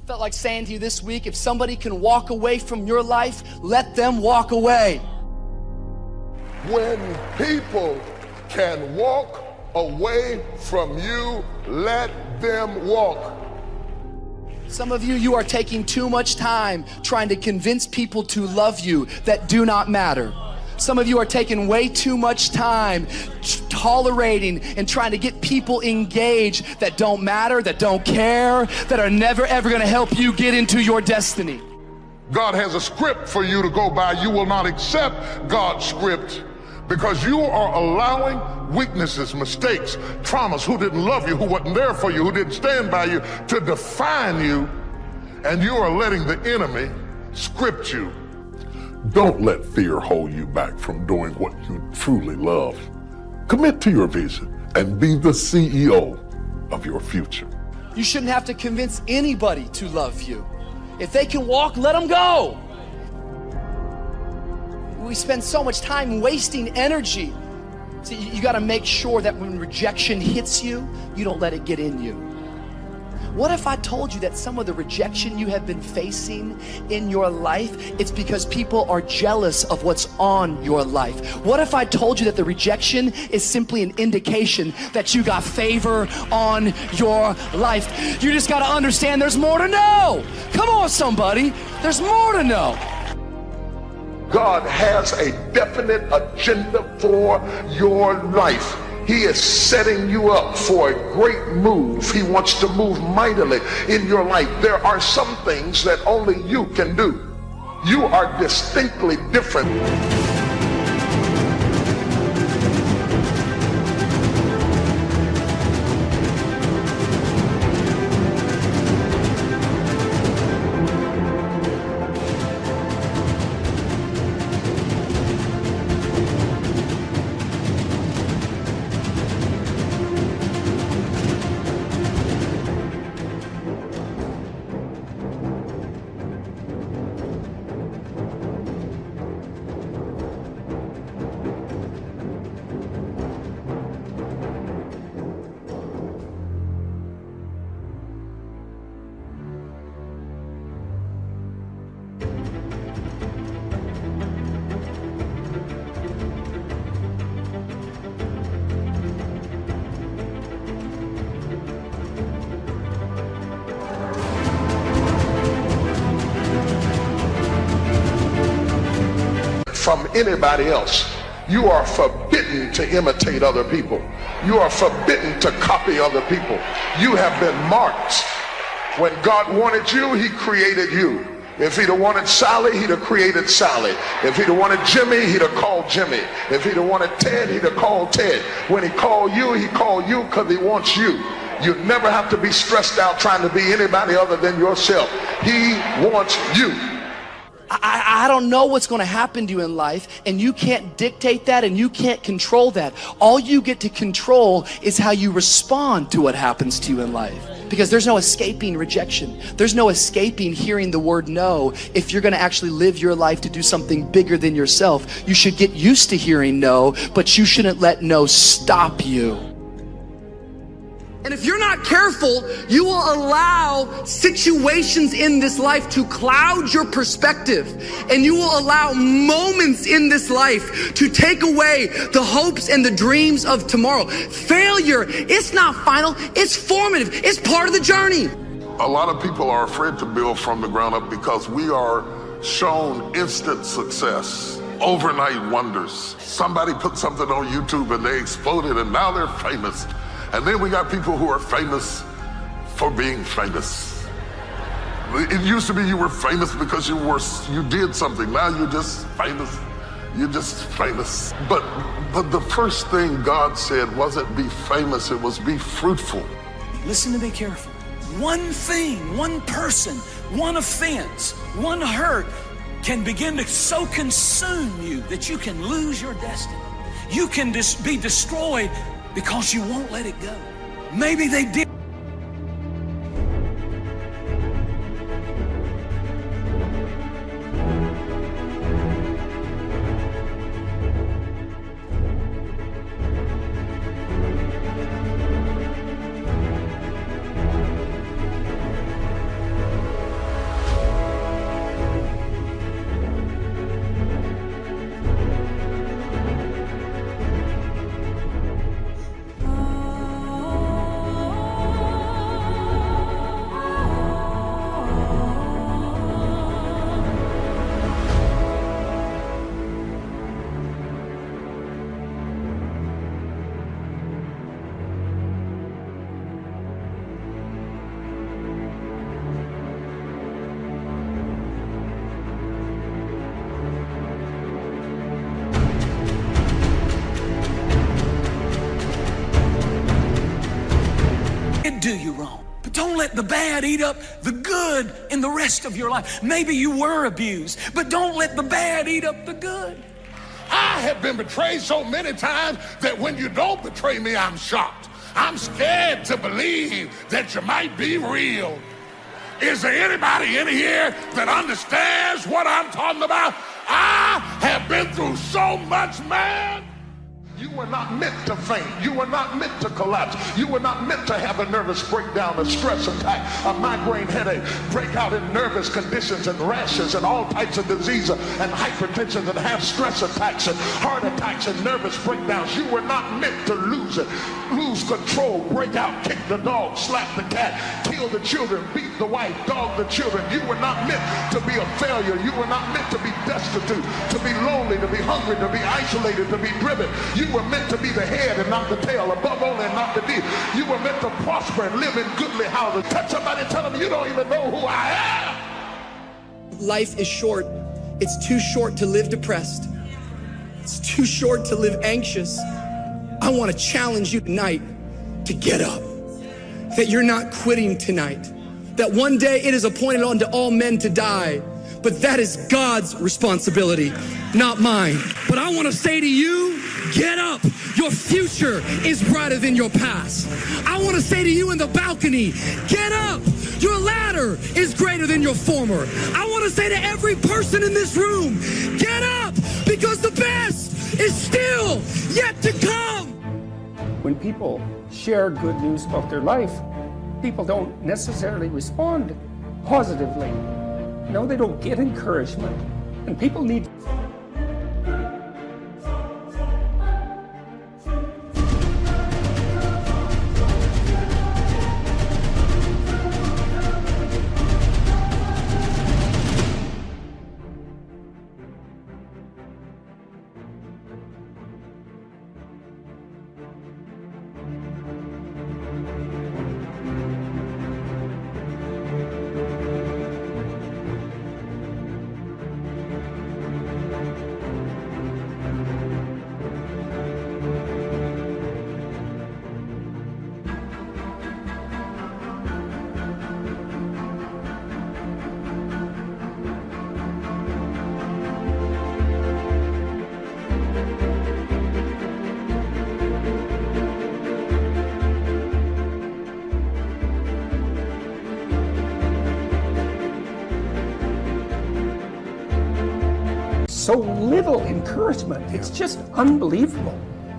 Felt like saying to you this week, if somebody can walk away from your life, let them walk away. When people can walk away from you, let them walk. Some of you, you are taking too much time trying to convince people to love you that do not matter. Some of you are taking way too much time tolerating and trying to get people engaged that don't matter, that don't care, that are never ever going to help you get into your destiny. God has a script for you to go by. You will not accept God's script because you are allowing weaknesses, mistakes, traumas, who didn't love you, who wasn't there for you, who didn't stand by you, to define you, and you are letting the enemy script you. Don't let fear hold you back from doing what you truly love. Commit to your vision and be the CEO of your future. You shouldn't have to convince anybody to love you. If they can walk, let them go. We spend so much time wasting energy. So you got to make sure that when rejection hits you, you don't let it get in you. What if I told you that some of the rejection you have been facing in your life, it's because people are jealous of what's on your life? What if I told you that the rejection is simply an indication that you got favor on your life? You just got to understand there's more to know. Come on, somebody. There's more to know. God has a definite agenda for your life. He is setting you up for a great move. He wants to move mightily in your life. There are some things that only you can do. You are distinctly different. From anybody else. You are forbidden to imitate other people. You are forbidden to copy other people. You have been marked. When God wanted you, he created you. If he'd have wanted Sally, he'd have created Sally. If he'd have wanted Jimmy, he'd have called Jimmy. If he'd have wanted Ted, he'd have called Ted. When he called you because he wants you. You never have to be stressed out trying to be anybody other than yourself. He wants you. I don't know what's going to happen to you in life, and you can't dictate that and you can't control that. All you get to control is how you respond to what happens to you in life. Because there's no escaping rejection. There's no escaping hearing the word no. If you're going to actually live your life to do something bigger than yourself, you should get used to hearing no, but you shouldn't let no stop you. And if you're not careful, you will allow situations in this life to cloud your perspective. And you will allow moments in this life to take away the hopes and the dreams of tomorrow. Failure, it's not final, it's formative, it's part of the journey. A lot of people are afraid to build from the ground up because we are shown instant success, overnight wonders. Somebody put something on YouTube and they exploded and now they're famous. And then we got people who are famous for being famous. It used to be you were famous because you did something. Now you're just famous. You're just famous. But the first thing God said wasn't be famous, it was be fruitful. Listen to me carefully. One thing, one person, one offense, one hurt can begin to so consume you that you can lose your destiny. You can be destroyed because you won't let it go. Maybe they did. you wrong. But don't let the bad eat up the good in the rest of your life. Maybe you were abused, but don't let the bad eat up the good. I have been betrayed so many times that when you don't betray me, I'm shocked. I'm scared to believe that you might be real. Is there anybody in here that understands what I'm talking about? I have been through so much, man. You were not meant to faint. You were not meant to collapse. You were not meant to have a nervous breakdown, a stress attack, a migraine headache, break out in nervous conditions and rashes and all types of disease and hypertension and have stress attacks and heart attacks and nervous breakdowns. You were not meant to lose it, lose control, break out, kick the dog, slap the cat, kill the children, beat the wife, dog the children. You were not meant to be a failure. You were not meant to be destitute, to be lonely, to be hungry, to be isolated, to be driven. You were meant to be the head and not the tail, above only and not beneath. You were meant to prosper and live in goodly houses. Touch somebody and tell them you don't even know who I am. Life is short. It's too short to live depressed. It's too short to live anxious. I want to challenge you tonight to get up. That you're not quitting tonight. That one day it is appointed unto all men to die. But that is God's responsibility, not mine. But I want to say to you, get up. Your future is brighter than your past. I want to say to you in the balcony, get up. Your ladder is greater than your former. I want to say to every person in this room, get up, because the best is still yet to come. When people share good news about their life, people don't necessarily respond positively. No, they don't get encouragement. And people need... so little encouragement. It's just unbelievable.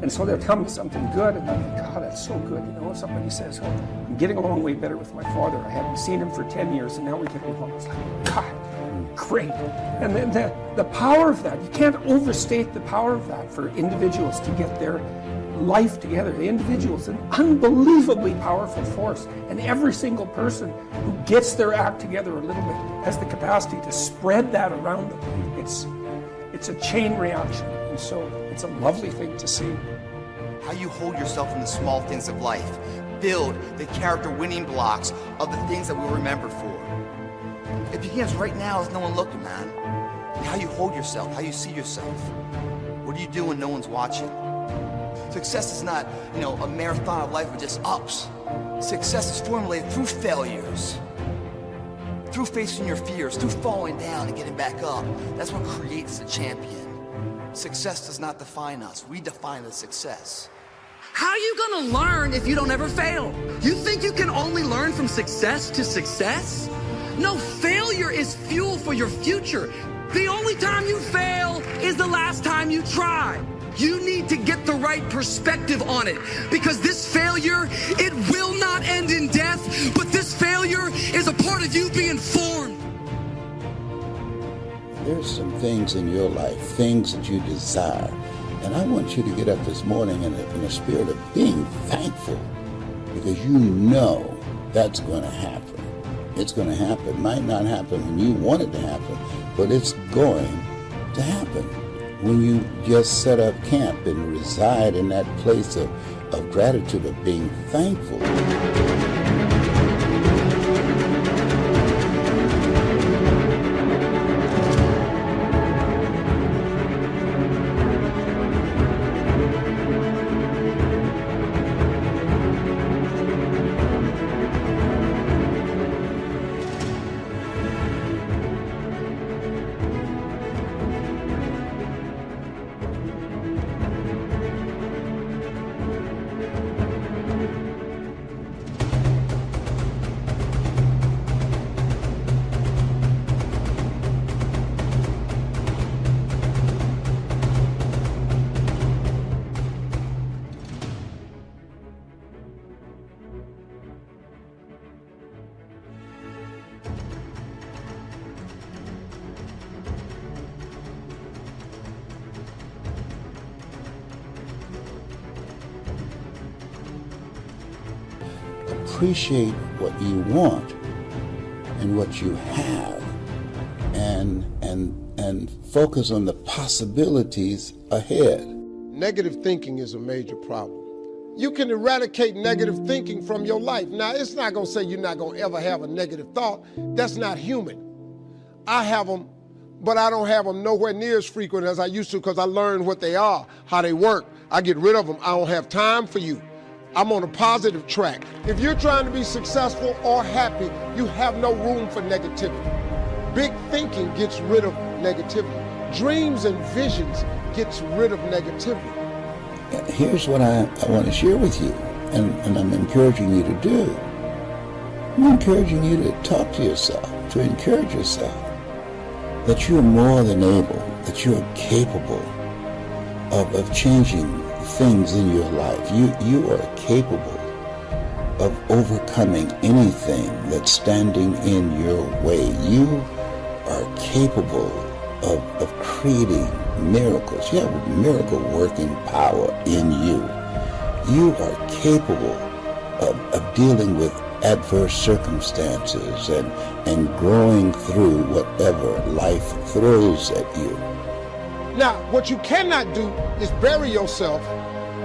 And so they'll tell me something good, and I'm like, God, that's so good. You know, somebody says, oh, I'm getting along way better with my father. I haven't seen him for 10 years, and now we're getting along. It's like, God, great. And then the power of that, you can't overstate the power of that for individuals to get their life together. The individual is an unbelievably powerful force, and every single person who gets their act together a little bit has the capacity to spread that around them. It's a chain reaction, and so it's a lovely thing to see. How you hold yourself in the small things of life. Build the character winning blocks of the things that we remember for. It begins right now with no one looking, man. How you hold yourself, how you see yourself. What do you do when no one's watching? Success is not, a marathon of life with just ups. Success is formulated through failures, through facing your fears, through falling down and getting back up. That's what creates a champion. Success does not define us. We define the success. How are you gonna learn if you don't ever fail? You think you can only learn from success to success? No, failure is fuel for your future. The only time you fail is the last time you try. You need to get the right perspective on it, because this failure, it will not end in death, but this failure is a part of you being formed. There's some things in your life, things that you desire, and I want you to get up this morning in a spirit of being thankful, because you know that's going to happen. It's going to happen. It might not happen when you want it to happen, but it's going to happen. When you just set up camp and reside in that place of gratitude, of being thankful. appreciate what you want and what you have, and focus on the possibilities ahead. Negative thinking is a major problem. You can eradicate negative thinking from your life. Now, it's not going to say you're not going to ever have a negative thought. That's not human. I have them, but I don't have them nowhere near as frequent as I used to because I learned what they are, how they work. I get rid of them. I don't have time for you. I'm on a positive track. If you're trying to be successful or happy, you have no room for negativity. Big thinking gets rid of negativity. Dreams and visions gets rid of negativity. Here's what I want to share with you, and I'm encouraging you to do. I'm encouraging you to talk to yourself, to encourage yourself, that you're more than able, that you're capable of changing things in your life. You are capable of overcoming anything that's standing in your way. You are capable of creating miracles. You have miracle working power in you. You are capable of dealing with adverse circumstances and growing through whatever life throws at you. Now, what you cannot do is bury yourself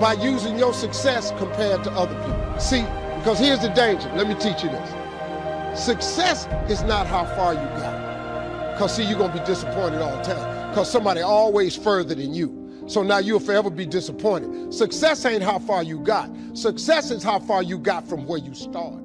by using your success compared to other people. See, because here's the danger. Let me teach you this. Success is not how far you got. Because, see, you're going to be disappointed all the time. Because somebody always further than you. So now you'll forever be disappointed. Success ain't how far you got. Success is how far you got from where you started.